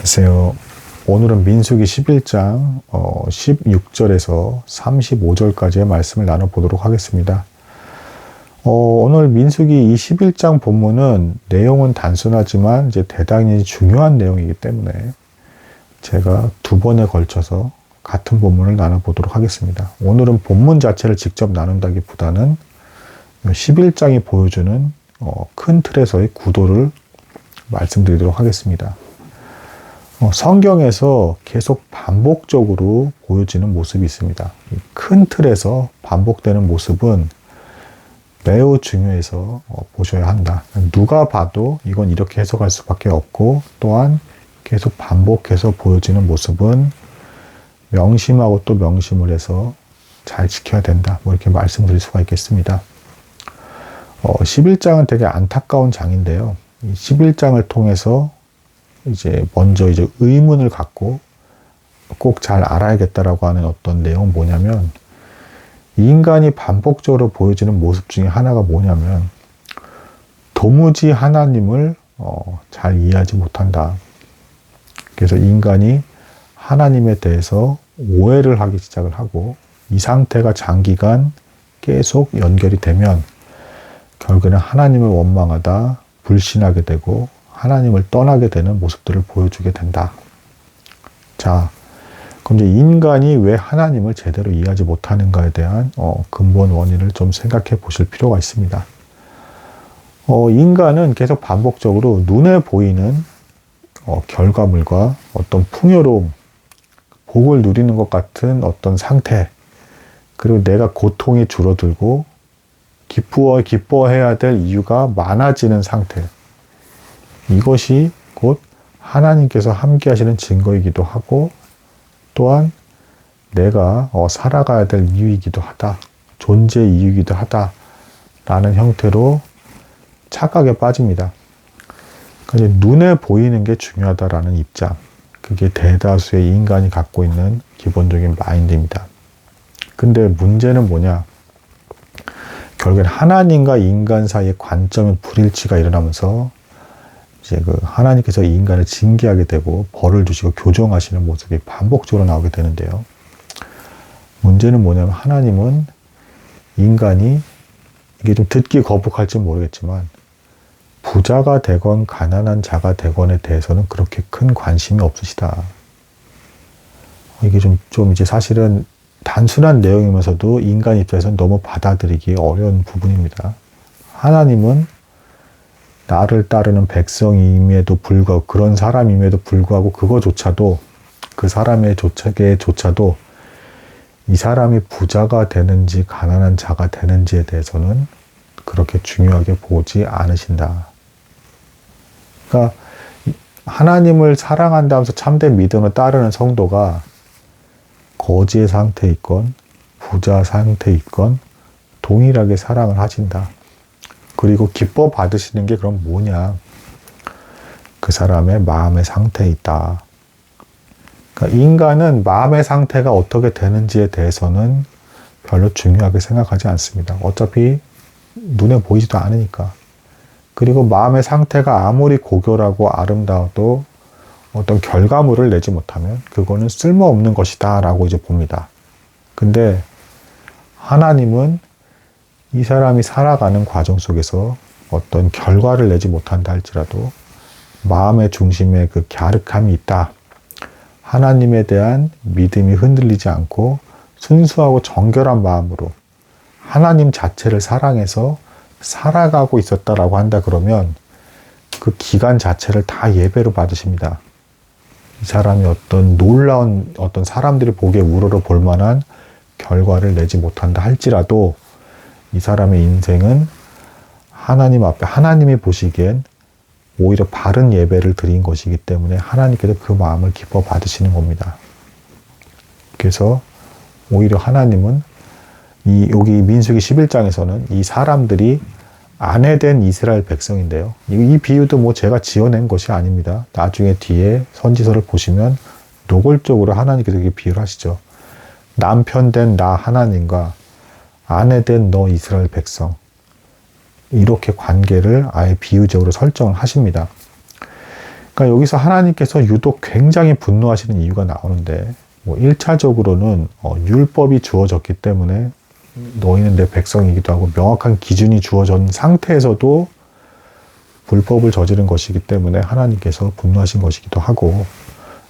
안녕하세요. 오늘은 민수기 11장 16절에서 35절까지의 말씀을 나눠보도록 하겠습니다. 오늘 민수기 이 11장 본문은 내용은 단순하지만 이제 대단히 중요한 내용이기 때문에 제가 두 번에 걸쳐서 같은 본문을 나눠보도록 하겠습니다. 오늘은 본문 자체를 직접 나눈다기보다는 11장이 보여주는 큰 틀에서의 구도를 말씀드리도록 하겠습니다. 성경에서 계속 반복적으로 보여지는 모습이 있습니다. 큰 틀에서 반복되는 모습은 매우 중요해서 보셔야 한다. 누가 봐도 이건 이렇게 해석할 수밖에 없고, 또한 계속 반복해서 보여지는 모습은 명심하고 또 명심을 해서 잘 지켜야 된다. 뭐 이렇게 말씀드릴 수가 있겠습니다. 11장은 되게 안타까운 장인데요. 이 11장을 통해서 먼저 의문을 갖고 꼭 잘 알아야겠다라고 하는 어떤 내용 뭐냐면, 인간이 반복적으로 보여지는 모습 중에 하나가 뭐냐면, 도무지 하나님을 잘 이해하지 못한다. 그래서 인간이 하나님에 대해서 오해를 하기 시작을 하고, 이 상태가 장기간 계속 연결이 되면 결국에는 하나님을 원망하다 불신하게 되고 하나님을 떠나게 되는 모습들을 보여주게 된다. 자, 그럼 이제 인간이 왜 하나님을 제대로 이해하지 못하는가에 대한 근본 원인을 좀 생각해 보실 필요가 있습니다. 인간은 계속 반복적으로 눈에 보이는 결과물과 어떤 풍요로움, 복을 누리는 것 같은 어떤 상태, 그리고 내가 고통이 줄어들고 기뻐해야 될 이유가 많아지는 상태, 이것이 곧 하나님께서 함께 하시는 증거이기도 하고, 또한 내가 살아가야 될 이유이기도 하다, 존재 이유이기도 하다 라는 형태로 착각에 빠집니다. 그러니까 눈에 보이는 게 중요하다라는 입장, 그게 대다수의 인간이 갖고 있는 기본적인 마인드입니다. 근데 문제는 뭐냐, 결국엔 하나님과 인간 사이의 관점의 불일치가 일어나면서 하나님께서 이 인간을 징계하게 되고 벌을 주시고 교정하시는 모습이 반복적으로 나오게 되는데요. 문제는 뭐냐면, 하나님은 인간이, 이게 좀 듣기 거북할지 모르겠지만, 부자가 되건 가난한 자가 되건에 대해서는 그렇게 큰 관심이 없으시다. 이게 좀 이제 사실은 단순한 내용이면서도 인간 입장에서는 너무 받아들이기 어려운 부분입니다. 하나님은 나를 따르는 백성임에도 불구하고, 그런 사람임에도 불구하고 그거조차도, 그 사람에게조차도 이 사람이 부자가 되는지 가난한 자가 되는지에 대해서는 그렇게 중요하게 보지 않으신다. 그러니까 하나님을 사랑한다면서 참된 믿음을 따르는 성도가 거지의 상태에 있건 부자 상태에 있건 동일하게 사랑을 하신다. 그리고 기뻐 받으시는 게 그럼 뭐냐? 그 사람의 마음의 상태에 있다. 그러니까 인간은 마음의 상태가 어떻게 되는지에 대해서는 별로 중요하게 생각하지 않습니다. 어차피 눈에 보이지도 않으니까. 그리고 마음의 상태가 아무리 고결하고 아름다워도 어떤 결과물을 내지 못하면 그거는 쓸모없는 것이다 라고 봅니다. 근데 하나님은 이 사람이 살아가는 과정 속에서 어떤 결과를 내지 못한다 할지라도 마음의 중심에 그 갸륵함이 있다. 하나님에 대한 믿음이 흔들리지 않고 순수하고 정결한 마음으로 하나님 자체를 사랑해서 살아가고 있었다라고 한다 그러면 그 기간 자체를 다 예배로 받으십니다. 이 사람이 어떤 놀라운, 어떤 사람들이 보기에 우러러 볼 만한 결과를 내지 못한다 할지라도 이 사람의 인생은 하나님 앞에, 하나님이 보시기엔 오히려 바른 예배를 드린 것이기 때문에 하나님께서 그 마음을 기뻐 받으시는 겁니다. 그래서 오히려 하나님은 여기 민수기 11장에서는 이 사람들이 아내된 이스라엘 백성인데요. 이 비유도 제가 지어낸 것이 아닙니다. 나중에 뒤에 선지서를 보시면 노골적으로 하나님께서 이렇게 비유를 하시죠. 남편 된 나 하나님과 아내 된 너 이스라엘 백성, 이렇게 관계를 아예 비유적으로 설정을 하십니다. 그러니까 여기서 하나님께서 유독 굉장히 분노하시는 이유가 나오는데, 뭐 1차적으로는 율법이 주어졌기 때문에 너희는 내 백성이기도 하고 명확한 기준이 주어진 상태에서도 불법을 저지른 것이기 때문에 하나님께서 분노하신 것이기도 하고,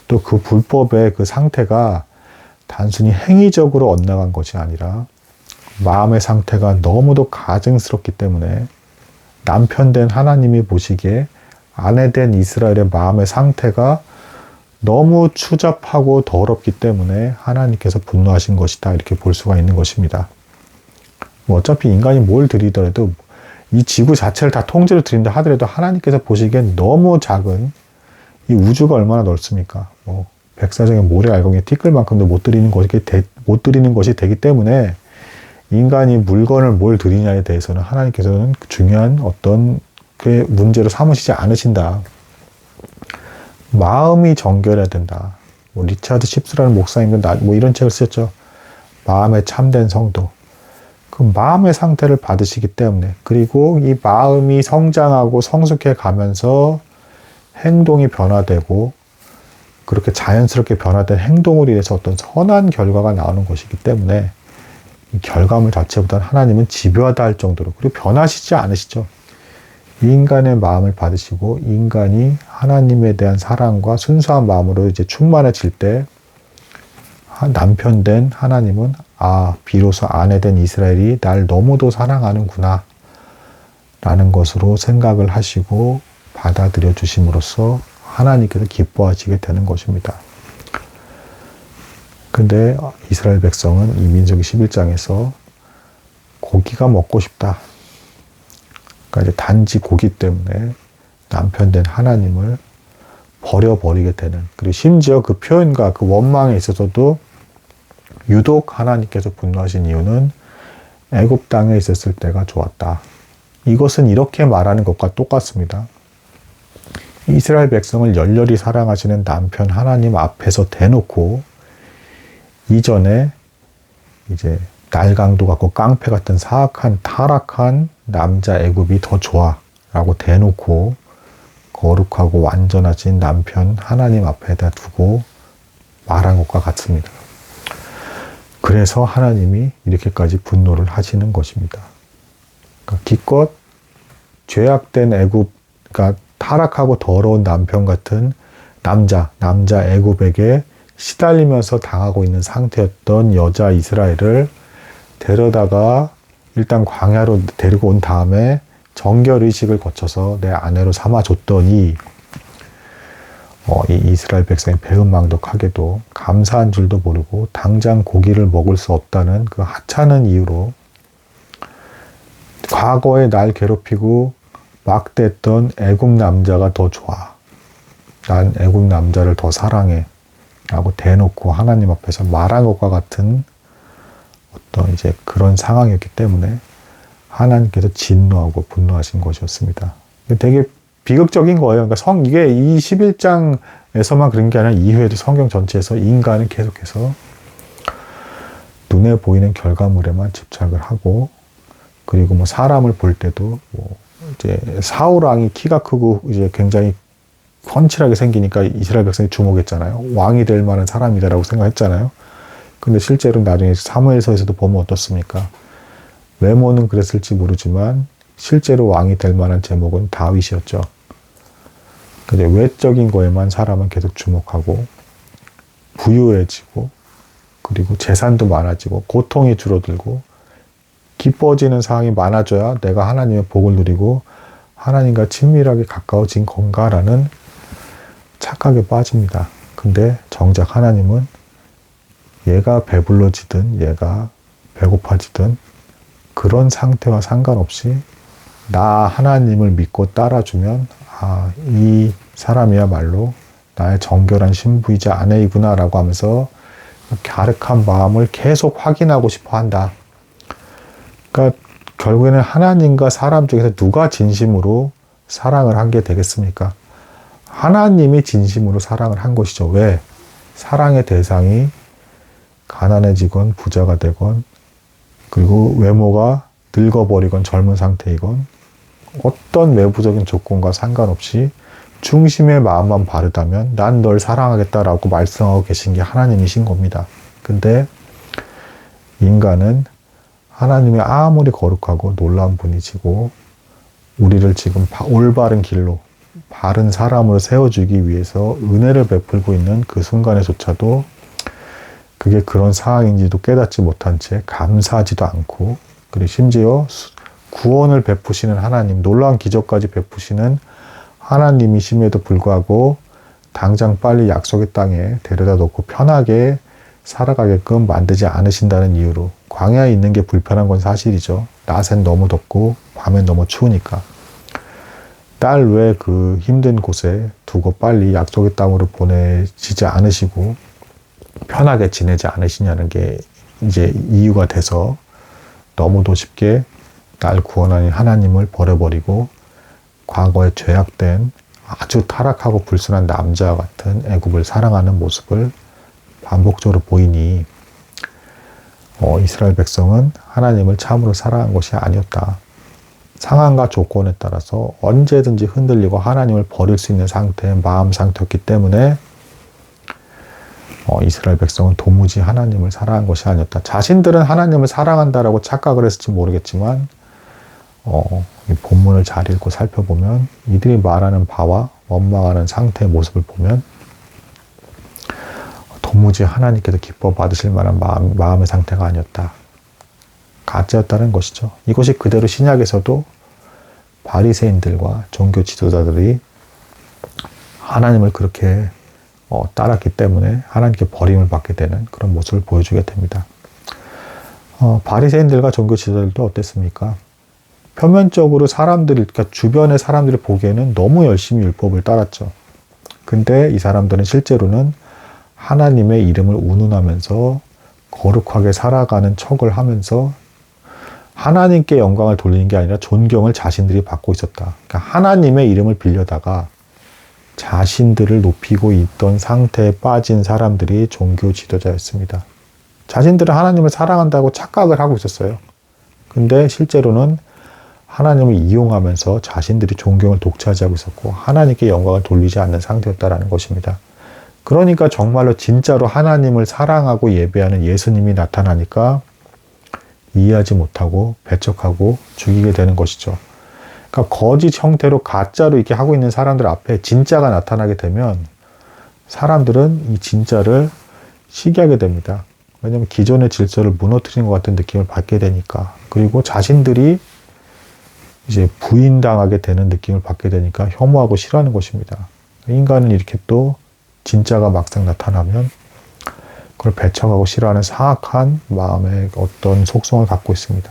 또 그 불법의 그 상태가 단순히 행위적으로 엇나간 것이 아니라 마음의 상태가 너무도 가증스럽기 때문에 남편 된 하나님이 보시기에 아내 된 이스라엘의 마음의 상태가 너무 추잡하고 더럽기 때문에 하나님께서 분노하신 것이다, 이렇게 볼 수가 있는 것입니다. 뭐 어차피 인간이 뭘 드리더라도 이 지구 자체를 다 통째로 드린다 하더라도 하나님께서 보시기엔 너무 작은 이 우주가 얼마나 넓습니까? 뭐 백사장의 모래 알곡에 티끌만큼도 못 드리는 것이 되기 때문에 인간이 물건을 뭘 드리냐에 대해서는 하나님께서는 중요한 어떤 그 문제로 삼으시지 않으신다. 마음이 정결해야 된다. 뭐 리차드 십스라는 목사님도 뭐 이런 책을 쓰셨죠. 마음의 참된 성도. 그 마음의 상태를 받으시기 때문에, 그리고 이 마음이 성장하고 성숙해 가면서 행동이 변화되고 그렇게 자연스럽게 변화된 행동으로 인해서 어떤 선한 결과가 나오는 것이기 때문에 이 결과물 자체보다는 하나님은 집요하다 할 정도로, 그리고 변하시지 않으시죠. 이 인간의 마음을 받으시고 인간이 하나님에 대한 사랑과 순수한 마음으로 이제 충만해질 때 남편 된 하나님은 비로소 아내 된 이스라엘이 날 너무도 사랑하는구나 라는 것으로 생각을 하시고 받아들여 주심으로써 하나님께서 기뻐하시게 되는 것입니다. 근데 이스라엘 백성은 이 민수기 11장에서 고기가 먹고 싶다. 그러니까 이제 단지 고기 때문에 남편 된 하나님을 버려버리게 되는, 그리고 심지어 그 표현과 그 원망에 있어서도 유독 하나님께서 분노하신 이유는 애굽 땅에 있었을 때가 좋았다. 이것은 이렇게 말하는 것과 똑같습니다. 이스라엘 백성을 열렬히 사랑하시는 남편 하나님 앞에서 대놓고 이전에 이제 날강도 같고 깡패 같은 사악한 타락한 남자 애굽이 더 좋아 라고 대놓고 거룩하고 완전하신 남편 하나님 앞에다 두고 말한 것과 같습니다. 그래서 하나님이 이렇게까지 분노를 하시는 것입니다. 그러니까 기껏 죄악된 애굽, 그러니까 타락하고 더러운 남편 같은 남자 애굽에게 시달리면서 당하고 있는 상태였던 여자 이스라엘을 데려다가 일단 광야로 데리고 온 다음에 정결의식을 거쳐서 내 아내로 삼아줬더니 이 이스라엘 백성이 배은망덕하게도 감사한 줄도 모르고 당장 고기를 먹을 수 없다는 그 하찮은 이유로 과거에 날 괴롭히고 막대했던 애굽 남자가 더 좋아. 난 애굽 남자를 더 사랑해. 라고 대놓고 하나님 앞에서 말한 것과 같은 어떤 이제 그런 상황이었기 때문에 하나님께서 진노하고 분노하신 것이었습니다. 되게 비극적인 거예요. 그러니까 이게 이 11장에서만 그런 게 아니라 이후에도 성경 전체에서 인간은 계속해서 눈에 보이는 결과물에만 집착을 하고, 그리고 뭐 사람을 볼 때도 뭐 이제 사울 왕이 키가 크고 이제 굉장히 훤칠하게 생기니까 이스라엘 백성이 주목했잖아요. 왕이 될 만한 사람이다라고 생각했잖아요. 근데 실제로 나중에 사무엘서에서도 보면 어떻습니까? 외모는 그랬을지 모르지만 실제로 왕이 될 만한 제목은 다윗이었죠. 근데 외적인 거에만 사람은 계속 주목하고 부유해지고, 그리고 재산도 많아지고 고통이 줄어들고 기뻐지는 상황이 많아져야 내가 하나님의 복을 누리고 하나님과 친밀하게 가까워진 건가라는 착각에 빠집니다. 근데 정작 하나님은 얘가 배불러지든 얘가 배고파지든 그런 상태와 상관없이 나 하나님을 믿고 따라주면 이 사람이야말로 나의 정결한 신부이자 아내이구나 라고 하면서 갸륵한 마음을 계속 확인하고 싶어 한다. 그러니까 결국에는 하나님과 사람 중에서 누가 진심으로 사랑을 한 게 되겠습니까? 하나님이 진심으로 사랑을 한 것이죠. 왜? 사랑의 대상이 가난해지건 부자가 되건, 그리고 외모가 늙어버리건 젊은 상태이건 어떤 외부적인 조건과 상관없이 중심의 마음만 바르다면 난 널 사랑하겠다라고 말씀하고 계신 게 하나님이신 겁니다. 근데 인간은 하나님이 아무리 거룩하고 놀라운 분이시고 우리를 지금 올바른 길로 바른 사람으로 세워주기 위해서 은혜를 베풀고 있는 그 순간에조차도 그게 그런 상황인지도 깨닫지 못한 채 감사하지도 않고, 그리고 심지어 구원을 베푸시는 하나님, 놀라운 기적까지 베푸시는 하나님이심에도 불구하고 당장 빨리 약속의 땅에 데려다 놓고 편하게 살아가게끔 만들지 않으신다는 이유로, 광야에 있는 게 불편한 건 사실이죠. 낮엔 너무 덥고 밤엔 너무 추우니까. 딸 왜 그 힘든 곳에 두고 빨리 약속의 땅으로 보내지지 않으시고 편하게 지내지 않으시냐는 게 이제 이유가 돼서 너무도 쉽게 날 구원하는 하나님을 버려버리고 과거에 죄악된 아주 타락하고 불순한 남자와 같은 애굽을 사랑하는 모습을 반복적으로 보이니 이스라엘 백성은 하나님을 참으로 사랑한 것이 아니었다. 상황과 조건에 따라서 언제든지 흔들리고 하나님을 버릴 수 있는 상태의 마음 상태였기 때문에 이스라엘 백성은 도무지 하나님을 사랑한 것이 아니었다. 자신들은 하나님을 사랑한다라고 착각을 했을지 모르겠지만 이 본문을 잘 읽고 살펴보면 이들이 말하는 바와 원망하는 상태의 모습을 보면 도무지 하나님께서 기뻐 받으실 만한 마음의 상태가 아니었다. 가짜였다는 것이죠. 이것이 그대로 신약에서도 바리새인들과 종교 지도자들이 하나님을 그렇게 따랐기 때문에 하나님께 버림을 받게 되는 그런 모습을 보여주게 됩니다. 바리새인들과 종교 지도자들도 어땠습니까? 표면적으로 그러니까 주변의 사람들이 보기에는 너무 열심히 율법을 따랐죠. 근데 이 사람들은 실제로는 하나님의 이름을 운운하면서 거룩하게 살아가는 척을 하면서 하나님께 영광을 돌리는 게 아니라 존경을 자신들이 받고 있었다. 그러니까 하나님의 이름을 빌려다가 자신들을 높이고 있던 상태에 빠진 사람들이 종교 지도자였습니다. 자신들은 하나님을 사랑한다고 착각을 하고 있었어요. 근데 실제로는 하나님을 이용하면서 자신들이 존경을 독차지하고 있었고 하나님께 영광을 돌리지 않는 상태였다는 것입니다. 그러니까 정말로 진짜로 하나님을 사랑하고 예배하는 예수님이 나타나니까 이해하지 못하고 배척하고 죽이게 되는 것이죠. 그러니까 거짓 형태로 가짜로 이렇게 하고 있는 사람들 앞에 진짜가 나타나게 되면 사람들은 이 진짜를 시기하게 됩니다. 왜냐하면 기존의 질서를 무너뜨린 것 같은 느낌을 받게 되니까. 그리고 자신들이 이제 부인당하게 되는 느낌을 받게 되니까 혐오하고 싫어하는 것입니다. 인간은 이렇게 또 진짜가 막상 나타나면 그걸 배척하고 싫어하는 사악한 마음의 어떤 속성을 갖고 있습니다.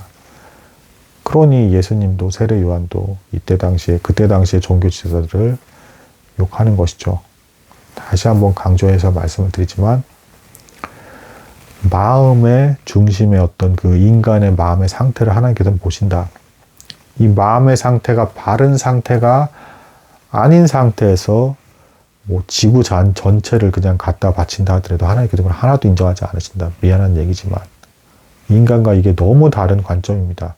그러니 예수님도 세례 요한도 그때 당시에 종교 지도자들을 욕하는 것이죠. 다시 한번 강조해서 말씀을 드리지만 마음의 중심의 어떤 그 인간의 마음의 상태를 하나님께서는 보신다. 이 마음의 상태가 바른 상태가 아닌 상태에서 뭐 지구 전체를 그냥 갖다 바친다 하더라도 하나님께서 그걸 하나도 인정하지 않으신다. 미안한 얘기지만 인간과 이게 너무 다른 관점입니다.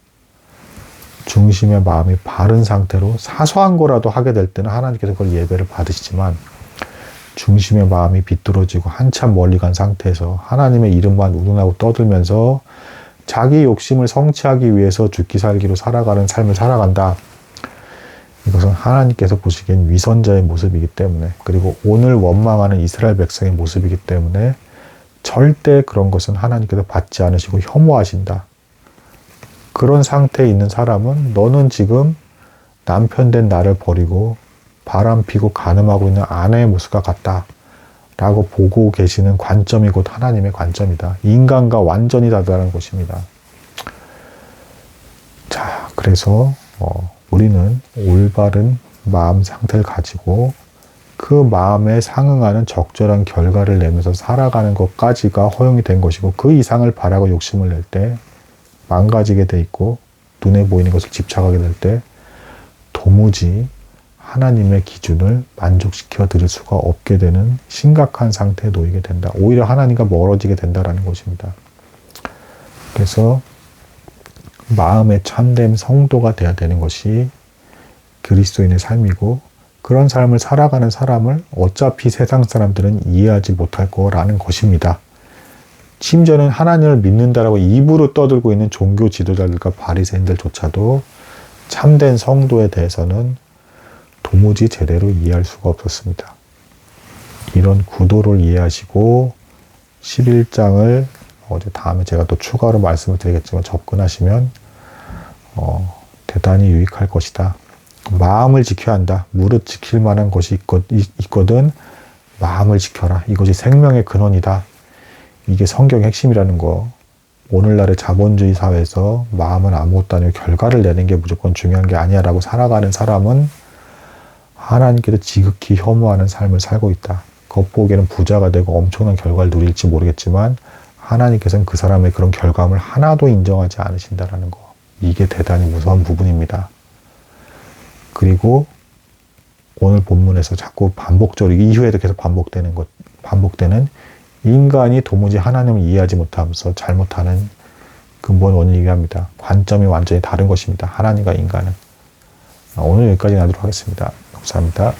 중심의 마음이 바른 상태로 사소한 거라도 하게 될 때는 하나님께서 그걸 예배를 받으시지만 중심의 마음이 비뚤어지고 한참 멀리 간 상태에서 하나님의 이름만 운운하고 떠들면서 자기 욕심을 성취하기 위해서 죽기 살기로 살아가는 삶을 살아간다. 이것은 하나님께서 보시기엔 위선자의 모습이기 때문에, 그리고 오늘 원망하는 이스라엘 백성의 모습이기 때문에 절대 그런 것은 하나님께서 받지 않으시고 혐오하신다. 그런 상태에 있는 사람은 너는 지금 남편 된 나를 버리고 바람 피고 간음하고 있는 아내의 모습과 같다 라고 보고 계시는 관점이 곧 하나님의 관점이다. 인간과 완전히 다르다는 것입니다. 자, 그래서 우리는 올바른 마음 상태를 가지고 그 마음에 상응하는 적절한 결과를 내면서 살아가는 것까지가 허용이 된 것이고, 그 이상을 바라고 욕심을 낼 때 망가지게 돼 있고 눈에 보이는 것을 집착하게 될 때 도무지 하나님의 기준을 만족시켜 드릴 수가 없게 되는 심각한 상태에 놓이게 된다. 오히려 하나님과 멀어지게 된다라는 것입니다. 그래서 마음의 참된 성도가 되어야 되는 것이 그리스도인의 삶이고, 그런 삶을 살아가는 사람을 어차피 세상 사람들은 이해하지 못할 거라는 것입니다. 심지어는 하나님을 믿는다라고 입으로 떠들고 있는 종교 지도자들과 바리새인들조차도 참된 성도에 대해서는 도무지 제대로 이해할 수가 없었습니다. 이런 구도를 이해하시고 11장을 다음에 제가 또 추가로 말씀을 드리겠지만 접근하시면 대단히 유익할 것이다. 마음을 지켜야 한다. 무릇 지킬 만한 것이 있거든 마음을 지켜라. 이것이 생명의 근원이다. 이게 성경의 핵심이라는 거. 오늘날의 자본주의 사회에서 마음은 아무것도 아니고 결과를 내는 게 무조건 중요한 게 아니야 라고 살아가는 사람은 하나님께서 지극히 혐오하는 삶을 살고 있다. 겉보기에는 부자가 되고 엄청난 결과를 누릴지 모르겠지만 하나님께서는 그 사람의 그런 결과물을 하나도 인정하지 않으신다라는 거. 이게 대단히 무서운 부분입니다. 그리고 오늘 본문에서 자꾸 반복적으로 이후에도 계속 반복되는 인간이 도무지 하나님을 이해하지 못하면서 잘못하는 근본 원인이기도 합니다. 관점이 완전히 다른 것입니다. 하나님과 인간은. 오늘 여기까지 나도록 하겠습니다. 감사합니다.